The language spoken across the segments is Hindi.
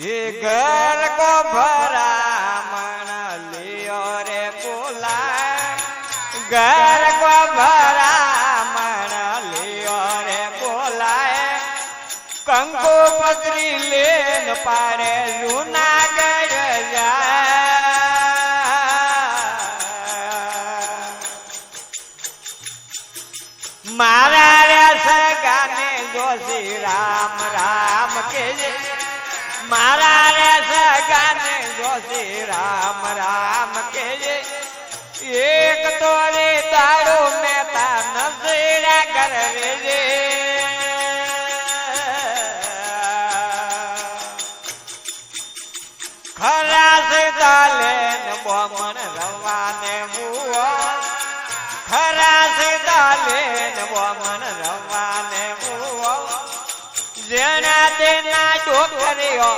ये घर को भरा मन लियो रे बोला, घर को भरा मन लियो रे बोलाए, कंको पत्री लेन पारे जूनागढ़ जाए। मारा रे सगाने जोशी राम राम के, मारा रे सगाने जोशी राम राम के, एक तोरे दारू में था नशेरा कर रे। खरा से दालेन बोमन रवाने हुआ, खरा से दालेन बोमन रवाने हुआ, जेना देना डोकरियो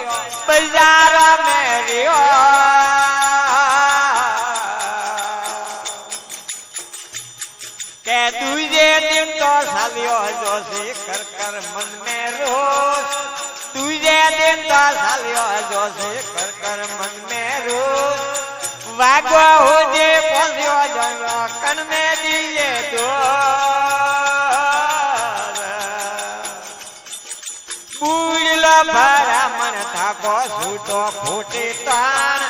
बाजार में रियो। के तुझे दिन तो सालियो जोशी कर कर मन में रोज, तुझे दिन तो सालियो जोशी कर कर मन में रोज, वागो हो जे फसियो जंगो कन में दिए दो। बूढ़लो भरा मन था को सूटो फूटे तान,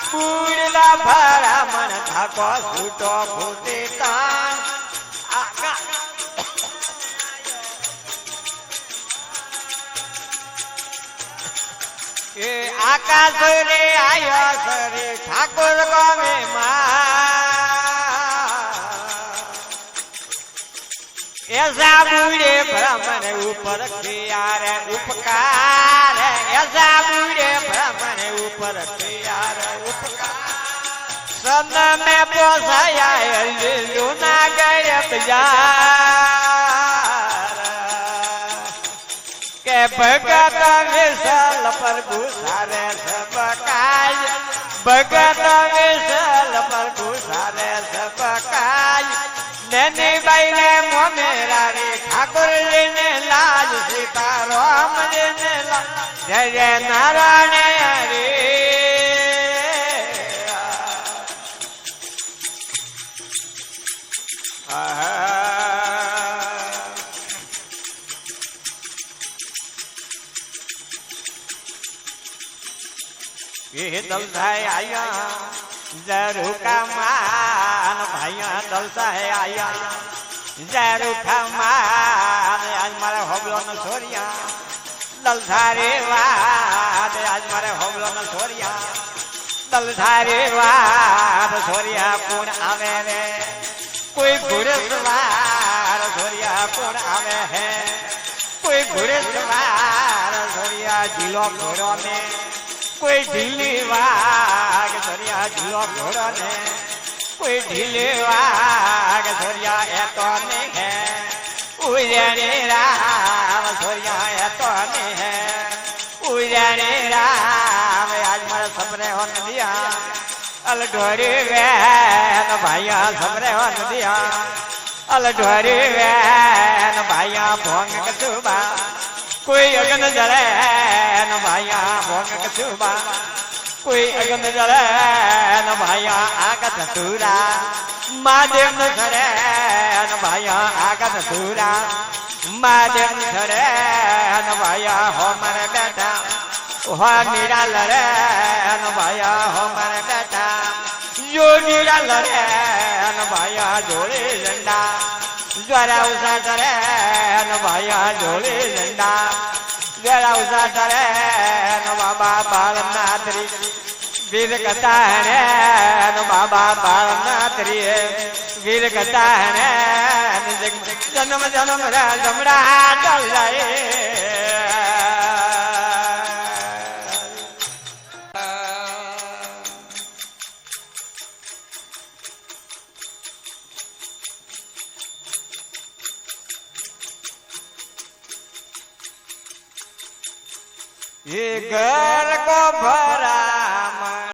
बूढ़लो भरा मन था को सूटो फूटे तान। आकाश रे आया सरे ठाकुर को में ऐसा बूढ़े ब्राह्मण ऊपर किया रे उपकार, ऐसा बूढ़े ब्राह्मण ऊपर किया रे उपकार। सन में पोसाया जूनागढ़ बाजार, के भगत विशाल प्रभु सारे सब काज, भगत विशाल प्रभु सारे सब काज। नैनी बाई ने मोमेरा रे ठाकुर जी ने लाज, सीताराम जी ने लाज, जय जय नारायण हरे। ये दलसाए आया जरू का मान, भाइया दलसाए आया जरू का मान। आज मारे होबलो न छोरिया दलसारे वाद, आज मारे होबलो न छोरिया दलसारे वाद। छोरिया कौन आवे रे कोई घुरे सवार, छोरिया कौन आवे है कोई घुरे सवार। छोरिया जिलो घोड़ों में कोई ढीली वाग, छोरिया झूलो घोड़ो ने कोई ढीली वाग। छोरिया ए तो नहीं है उजने राम, छोरिया ए तो नहीं है उजने राम। आज मारे सबरे हो नदिया अल ढोरी वैन भाइया, सबरे हो नदिया अल ढोरी वैन भाइया। भोंग कचुबा कोई अगन जले न भाइया, भोंग कचुबा कोई अगन जले न भाइया। आगत धतूरा महादेव न सरे न भाइया, आगत धतूरा महादेव न सरे न भाइया। हो मरे बेटा हो मीरा लरे न भाइया, हो मरे बेटा जो मीरा लरे न भाइया। जोड़े झंडा ज्वारा उसा करे न भाइया, जोड़े झंडा ज्वारा उसा करे न बाबा बालनाथरी वीर कथा है न बाबा बालनाथरी वीर कथा है। जन्म जन्म जमरा चल जाए। ये घर को